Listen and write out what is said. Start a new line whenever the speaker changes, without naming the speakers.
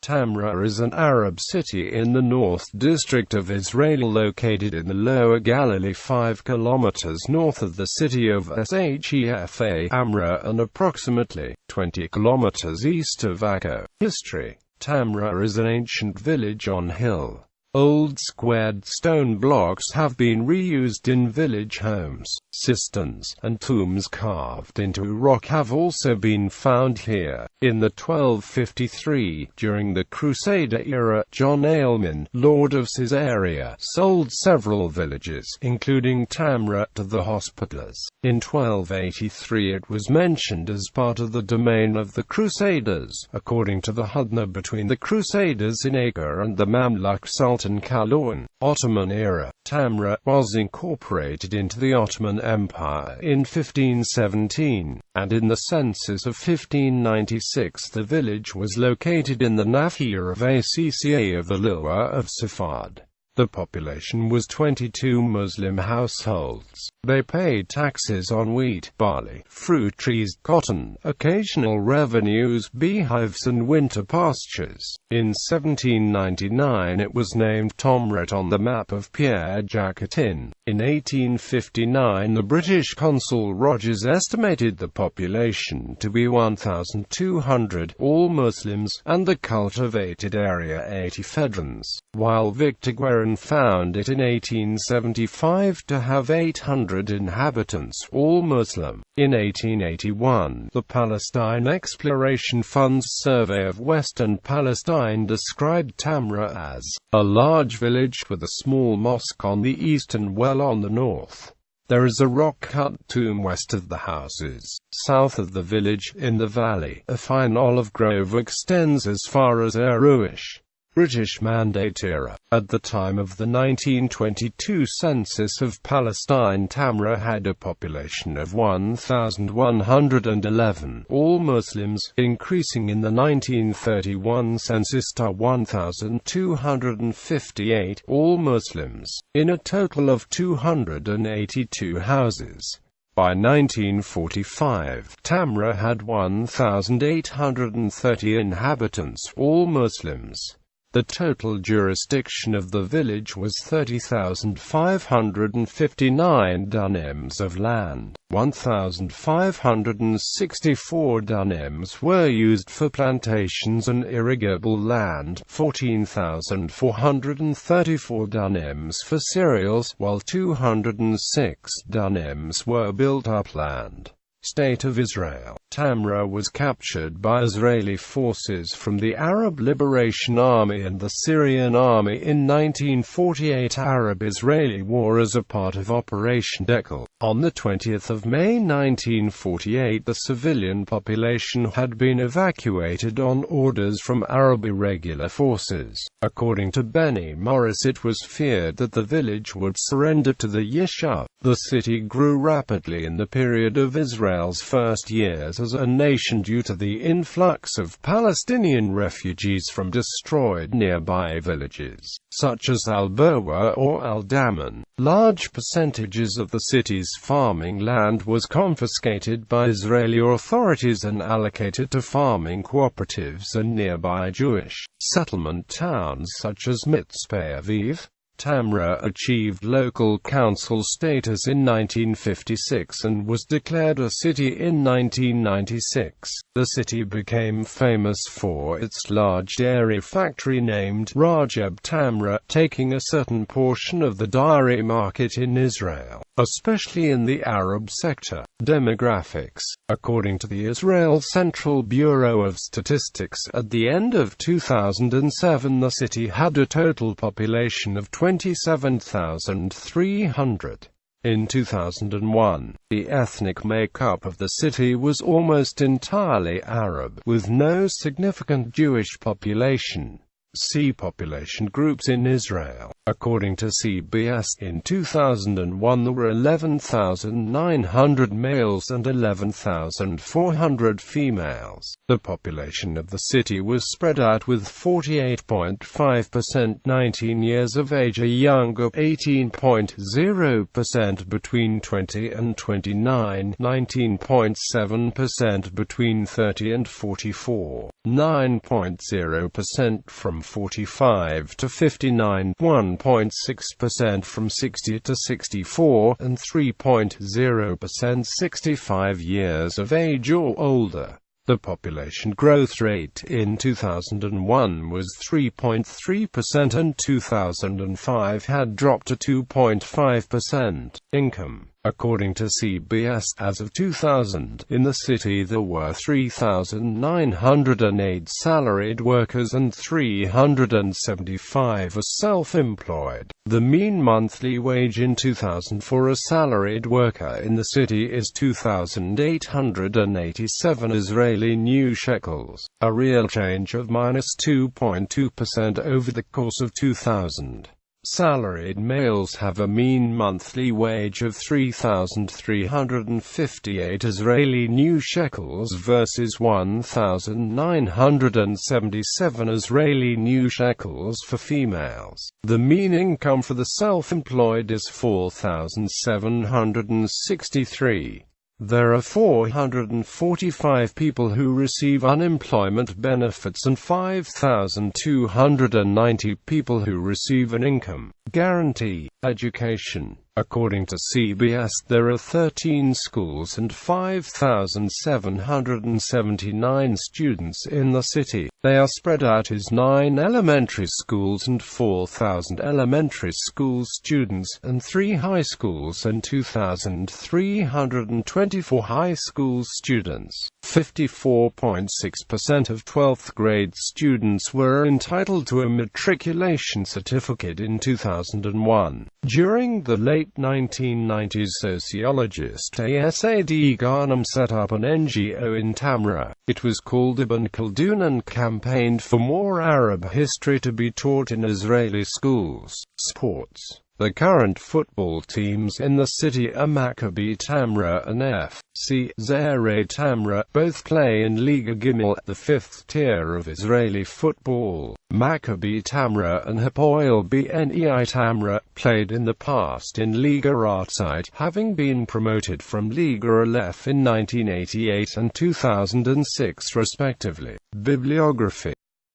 Tamra is an Arab city in the North District of Israel located in the Lower Galilee 5 kilometers north of the city of Shefa Amr and approximately 20 kilometers east of Akko. History: Tamra is an ancient village on hill. Old squared stone blocks have been reused in village homes. Cisterns and tombs carved into rock have also been found here. In the 1253, during the Crusader era, John Aylman, Lord of Caesarea, sold several villages, including Tamra, to the Hospitallers. In 1283 it was mentioned as part of the domain of the Crusaders. According to the Hudna between the Crusaders in Akko and the Mamluk Sultan Kaloan, Ottoman era, Tamra was incorporated into the Ottoman Empire in 1517, and in the census of 1596 the village was located in the Nahiyah of Acca of the Lower of Safad. The population was 22 Muslim households. They paid taxes on wheat, barley, fruit trees, cotton, occasional revenues, beehives and winter pastures. In 1799 it was named Tamra on the map of Pierre Jacotin. In 1859 the British consul Rogers estimated the population to be 1,200, all Muslims, and the cultivated area 80 fedrans, while Victor Guerin found it in 1875 to have 800 inhabitants, all Muslim. In 1881, the Palestine Exploration Fund's survey of Western Palestine described Tamra as a large village with a small mosque on the east and well on the north. There is a rock-cut tomb west of the houses. South of the village, in the valley, a fine olive grove extends as far as Eruish. British Mandate era. At the time of the 1922 census of Palestine, Tamra had a population of 1,111, all Muslims, increasing in the 1931 census to 1,258, all Muslims, in a total of 282 houses. By 1945, Tamra had 1,830 inhabitants, all Muslims. The total jurisdiction of the village was 30,559 dunams of land. 1,564 dunams were used for plantations and irrigable land, 14,434 dunams for cereals, while 206 dunams were built up land. State of Israel. Tamra was captured by Israeli forces from the Arab Liberation Army and the Syrian Army in 1948 Arab-Israeli War as a part of Operation Dekel. On 20 May 1948 the civilian population had been evacuated on orders from Arab irregular forces. According to Benny Morris, it was feared that the village would surrender to the Yishuv. The city grew rapidly in the period of Israel's first years as a nation due to the influx of Palestinian refugees from destroyed nearby villages, such as Al-Bawa or Al-Daman. Large percentages of the city's farming land was confiscated by Israeli authorities and allocated to farming cooperatives and nearby Jewish settlement towns such as Mitzpeh Aviv. Tamra achieved local council status in 1956 and was declared a city in 1996. The city became famous for its large dairy factory named Rajab Tamra, taking a certain portion of the dairy market in Israel, especially in the Arab sector. Demographics. According to the Israel Central Bureau of Statistics, at the end of 2007 the city had a total population of 27,300. In 2001, the ethnic makeup of the city was almost entirely Arab, with no significant Jewish population. See population groups in Israel. According to CBS, in 2001 there were 11,900 males and 11,400 females. The population of the city was spread out with 48.5% 19 years of age or younger, 18.0% between 20 and 29, 19.7% between 30 and 44, 9.0% from 45 to 59, 1.6% from 60 to 64, and 3.0% 65 years of age or older. The population growth rate in 2001 was 3.3% and 2005 had dropped to 2.5%. Income. According to CBS, as of 2000, in the city there were 3,908 salaried workers and 375 were self-employed. The mean monthly wage in 2000 for a salaried worker in the city is 2,887 Israeli new shekels, a real change of -2.2% over the course of 2000. Salaried males have a mean monthly wage of 3,358 Israeli new shekels versus 1,977 Israeli new shekels for females. The mean income for the self-employed is 4,763. There are 445 people who receive unemployment benefits and 5,290 people who receive an income guarantee. Education. According to CBS, there are 13 schools and 5,779 students in the city. They are spread out as 9 elementary schools and 4,000 elementary school students, and 3 high schools and 2,324 high school students. 54.6% of 12th grade students were entitled to a matriculation certificate in 2001. During the late 1990s, sociologist Asad Ghanem set up an NGO in Tamra. It was called Ibn Khaldun and campaigned for more Arab history to be taught in Israeli schools. Sports. The current football teams in the city are Maccabi Tamra and FC Zere Tamra. Both play in Liga Gimel, the 5th tier of Israeli football. Maccabi Tamra and Hapoel Bnei Tamra played in the past in Liga Artsite, having been promoted from Liga Aleph in 1988 and 2006 respectively. Bibliography.